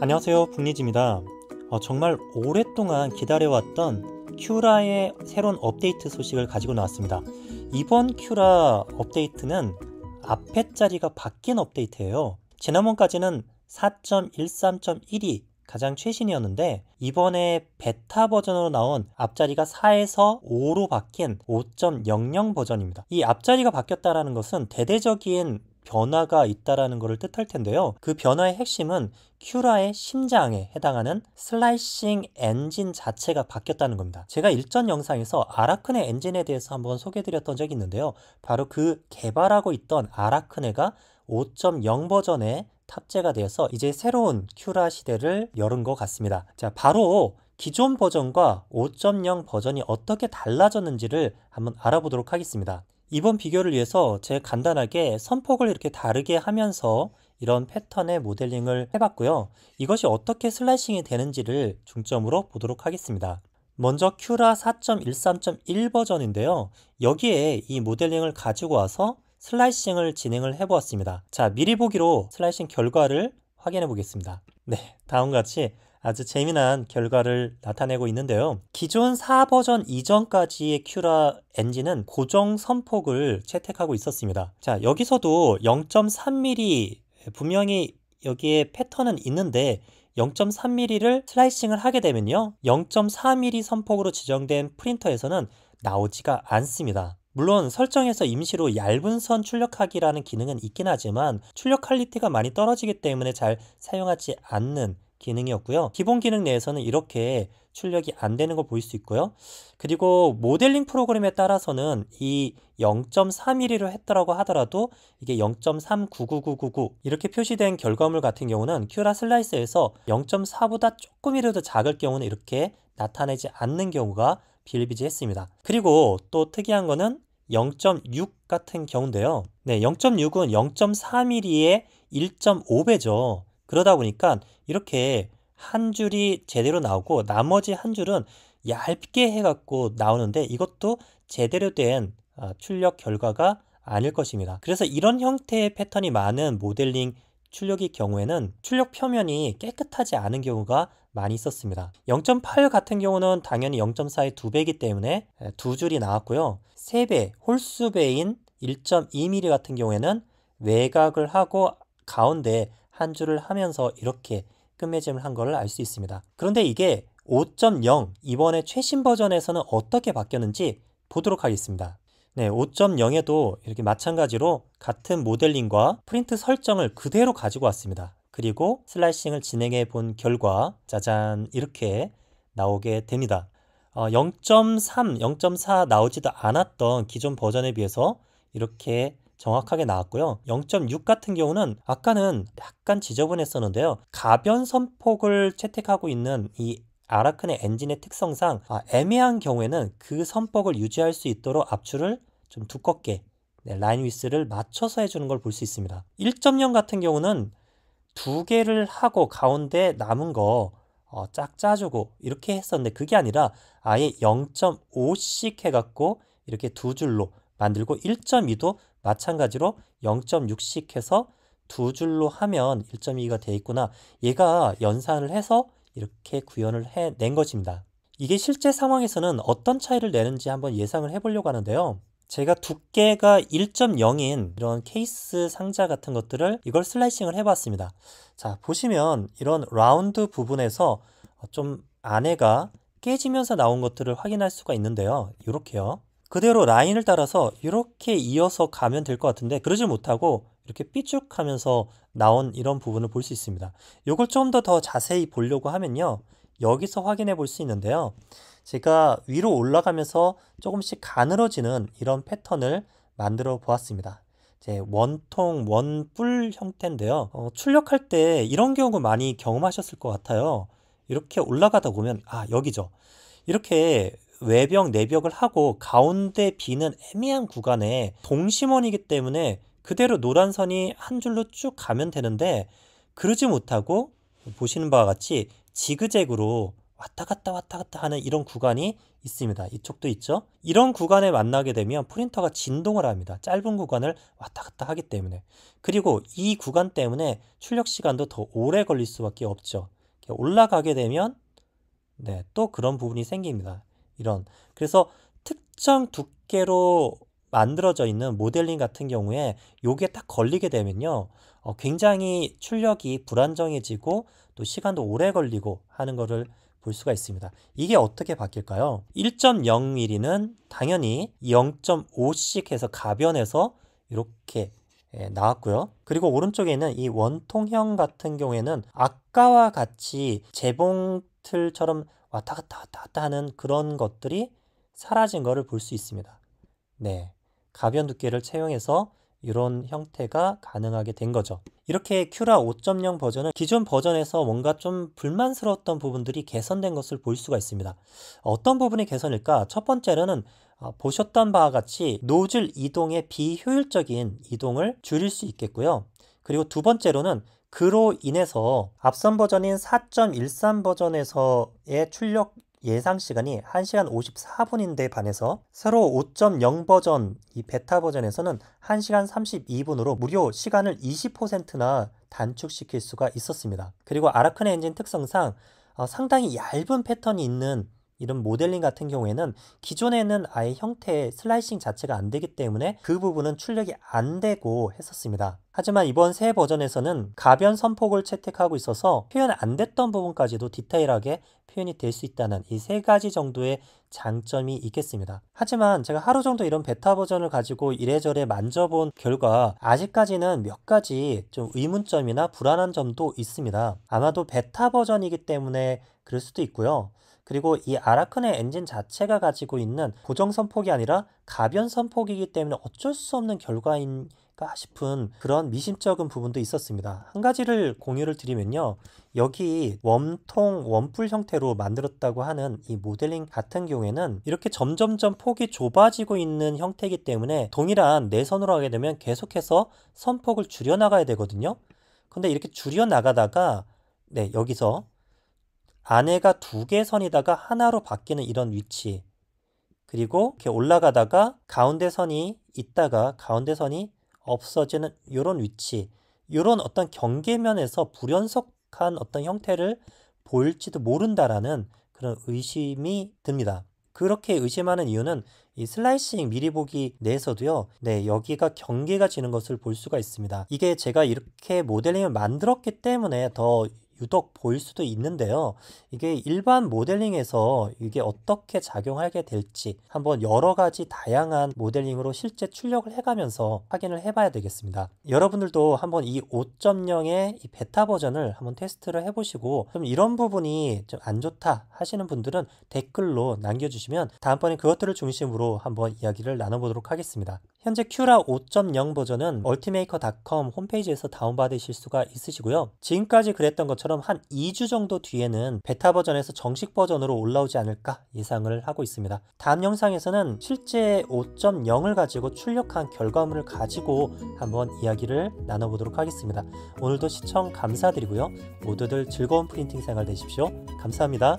안녕하세요, 북리지입니다. 정말 오랫동안 기다려왔던 큐라의 새로운 업데이트 소식을 가지고 나왔습니다. 이번 큐라 업데이트는 앞에 자리가 바뀐 업데이트예요. 지난번까지는 4.13.1이 가장 최신이었는데 이번에 베타 버전으로 나온 앞자리가 4에서 5로 바뀐 5.00 버전입니다. 이 앞자리가 바뀌었다는 것은 대대적인 변화가 있다라는 것을 뜻할 텐데요. 그 변화의 핵심은 큐라의 심장에 해당하는 슬라이싱 엔진 자체가 바뀌었다는 겁니다. 제가 일전 영상에서 아라크네 엔진에 대해서 한번 소개해드렸던 적이 있는데요. 바로 그 개발하고 있던 아라크네가 5.0 버전에 탑재가 되어서 이제 새로운 큐라 시대를 열은 것 같습니다. 자, 바로 기존 버전과 5.0 버전이 어떻게 달라졌는지를 한번 알아보도록 하겠습니다. 이번 비교를 위해서 제가 간단하게 선폭을 이렇게 다르게 하면서 이런 패턴의 모델링을 해봤고요. 이것이 어떻게 슬라이싱이 되는지를 중점으로 보도록 하겠습니다. 먼저 큐라 4.13.1 버전인데요. 여기에 이 모델링을 가지고 와서 슬라이싱을 진행을 해보았습니다. 자, 미리 보기로 슬라이싱 결과를 확인해 보겠습니다. 네, 다음과 같이 아주 재미난 결과를 나타내고 있는데요. 기존 4 버전 이전까지의 큐라 엔진은 고정 선폭을 채택하고 있었습니다. 자, 여기서도 0.3mm 분명히 여기에 패턴은 있는데 0.3mm를 슬라이싱을 하게 되면요, 0.4mm 선폭으로 지정된 프린터에서는 나오지가 않습니다. 물론 설정에서 임시로 얇은 선 출력하기라는 기능은 있긴 하지만 출력 퀄리티가 많이 떨어지기 때문에 잘 사용하지 않는 기능이었고요. 기본 기능 내에서는 이렇게 출력이 안 되는 걸 볼 수 있고요. 그리고 모델링 프로그램에 따라서는 이 0.3mm로 했더라고 하더라도 이게 0.3999999 이렇게 표시된 결과물 같은 경우는 큐라 슬라이서에서 0.4보다 조금이라도 작을 경우는 이렇게 나타내지 않는 경우가 비일비재했습니다. 그리고 또 특이한 거는 0.6 같은 경우인데요. 네, 0.6은 0.4mm의 1.5배죠. 그러다 보니까 이렇게 한 줄이 제대로 나오고 나머지 한 줄은 얇게 해갖고 나오는데 이것도 제대로 된 출력 결과가 아닐 것입니다. 그래서 이런 형태의 패턴이 많은 모델링 출력의 경우에는 출력 표면이 깨끗하지 않은 경우가 많이 있었습니다. 0.8 같은 경우는 당연히 0.4의 2배이기 때문에 두 줄이 나왔고요. 3배, 홀수배인 1.2mm 같은 경우에는 외곽을 하고 가운데 한 줄을 하면서 이렇게 끝맺음을 한 것을 알 수 있습니다. 그런데 이게 5.0 이번에 최신 버전에서는 어떻게 바뀌었는지 보도록 하겠습니다. 네, 5.0에도 이렇게 마찬가지로 같은 모델링과 프린트 설정을 그대로 가지고 왔습니다. 그리고 슬라이싱을 진행해 본 결과 짜잔 이렇게 나오게 됩니다. 0.3, 0.4 나오지도 않았던 기존 버전에 비해서 이렇게 정확하게 나왔고요. 0.6 같은 경우는 아까는 약간 지저분했었는데요. 가변 선폭을 채택하고 있는 이 아라크네 엔진의 특성상 애매한 경우에는 그 선폭을 유지할 수 있도록 압출을 좀 두껍게 라인 위스를 맞춰서 해주는 걸 볼 수 있습니다. 1.0 같은 경우는 두 개를 하고 가운데 남은 거 짝 짜주고 이렇게 했었는데 그게 아니라 아예 0.5씩 해갖고 이렇게 두 줄로 만들고 1.2도 마찬가지로 0.6씩 해서 두 줄로 하면 1.2가 되어 있구나. 얘가 연산을 해서 이렇게 구현을 해낸 것입니다. 이게 실제 상황에서는 어떤 차이를 내는지 한번 예상을 해보려고 하는데요. 제가 두께가 1.0인 이런 케이스 상자 같은 것들을 이걸 슬라이싱을 해봤습니다. 자, 보시면 이런 라운드 부분에서 좀 안에가 깨지면서 나온 것들을 확인할 수가 있는데요. 이렇게요. 그대로 라인을 따라서 이렇게 이어서 가면 될 것 같은데 그러지 못하고 이렇게 삐죽하면서 나온 이런 부분을 볼 수 있습니다. 이걸 좀 더 자세히 보려고 하면요. 여기서 확인해 볼 수 있는데요. 제가 위로 올라가면서 조금씩 가늘어지는 이런 패턴을 만들어 보았습니다. 이제 원통, 원뿔 형태인데요. 출력할 때 이런 경우 많이 경험하셨을 것 같아요. 이렇게 올라가다 보면 여기죠. 이렇게 외벽, 내벽을 하고 가운데 비는 애매한 구간에 동심원이기 때문에 그대로 노란 선이 한 줄로 쭉 가면 되는데 그러지 못하고 보시는 바와 같이 지그재그로 왔다 갔다 하는 이런 구간이 있습니다. 이쪽도 있죠. 이런 구간에 만나게 되면 프린터가 진동을 합니다. 짧은 구간을 왔다 갔다 하기 때문에. 그리고 이 구간 때문에 출력 시간도 더 오래 걸릴 수밖에 없죠. 올라가게 되면 또 그런 부분이 생깁니다. 그래서 특정 두께로 만들어져 있는 모델링 같은 경우에 요게 딱 걸리게 되면요, 굉장히 출력이 불안정해지고 또 시간도 오래 걸리고 하는 거를 볼 수가 있습니다. 이게 어떻게 바뀔까요? 1.0mm는 당연히 0.5씩 해서 가변해서 이렇게 나왔고요. 그리고 오른쪽에 있는 이 원통형 같은 경우에는 아까와 같이 재봉틀처럼 왔다 갔다 하는 그런 것들이 사라진 거를 볼 수 있습니다. 가변 두께를 채용해서 이런 형태가 가능하게 된 거죠. 이렇게 큐라 5.0 버전은 기존 버전에서 뭔가 좀 불만스러웠던 부분들이 개선된 것을 볼 수가 있습니다. 어떤 부분이 개선일까? 첫 번째로는 보셨던 바와 같이 노즐 이동의 비효율적인 이동을 줄일 수 있겠고요. 그리고 두 번째로는 그로 인해서 앞선 버전인 4.13 버전에서의 출력 예상 시간이 1시간 54분인데 반해서 새로 5.0 버전 이 베타 버전에서는 1시간 32분으로 무려 시간을 20%나 단축시킬 수가 있었습니다. 그리고 아라크네 엔진 특성상 상당히 얇은 패턴이 있는 이런 모델링 같은 경우에는 기존에는 아예 형태의 슬라이싱 자체가 안 되기 때문에 그 부분은 출력이 안 되고 했었습니다. 하지만 이번 새 버전에서는 가변 선폭을 채택하고 있어서 표현 안 됐던 부분까지도 디테일하게 표현이 될 수 있다는 이 세 가지 정도의 장점이 있겠습니다. 하지만 제가 하루 정도 이런 베타 버전을 가지고 이래저래 만져본 결과 아직까지는 몇 가지 좀 의문점이나 불안한 점도 있습니다. 아마도 베타 버전이기 때문에 그럴 수도 있고요. 그리고 이 아라크네 엔진 자체가 가지고 있는 고정 선폭이 아니라 가변 선폭이기 때문에 어쩔 수 없는 결과인가 싶은 그런 미심쩍은 부분도 있었습니다. 한 가지를 공유를 드리면요, 여기 웜통 원뿔 형태로 만들었다고 하는 이 모델링 같은 경우에는 이렇게 점점점 폭이 좁아지고 있는 형태이기 때문에 동일한 내선으로 하게 되면 계속해서 선폭을 줄여 나가야 되거든요. 근데 이렇게 줄여 나가다가 여기서 안에가 두 개 선이다가 하나로 바뀌는 이런 위치, 그리고 이렇게 올라가다가 가운데 선이 있다가 가운데 선이 없어지는 이런 위치, 이런 어떤 경계면에서 불연속한 어떤 형태를 보일지도 모른다라는 그런 의심이 듭니다. 그렇게 의심하는 이유는 이 슬라이싱 미리 보기 내에서도요, 여기가 경계가 지는 것을 볼 수가 있습니다. 이게 제가 이렇게 모델링을 만들었기 때문에 더 유독 보일 수도 있는데요. 이게 일반 모델링에서 이게 어떻게 작용하게 될지 한번 여러 가지 다양한 모델링으로 실제 출력을 해가면서 확인을 해봐야 되겠습니다. 여러분들도 한번 이 5.0의 이 베타 버전을 한번 테스트를 해보시고 좀 이런 부분이 좀 안 좋다 하시는 분들은 댓글로 남겨주시면 다음번에 그것들을 중심으로 한번 이야기를 나눠보도록 하겠습니다. 현재 큐라 5.0 버전은 ultimaker.com 홈페이지에서 다운받으실 수가 있으시고요. 지금까지 그랬던 것처럼 한 2주 정도 뒤에는 베타 버전에서 정식 버전으로 올라오지 않을까 예상을 하고 있습니다. 다음 영상에서는 실제 5.0을 가지고 출력한 결과물을 가지고 한번 이야기를 나눠보도록 하겠습니다. 오늘도 시청 감사드리고요. 모두들 즐거운 프린팅 생활 되십시오. 감사합니다.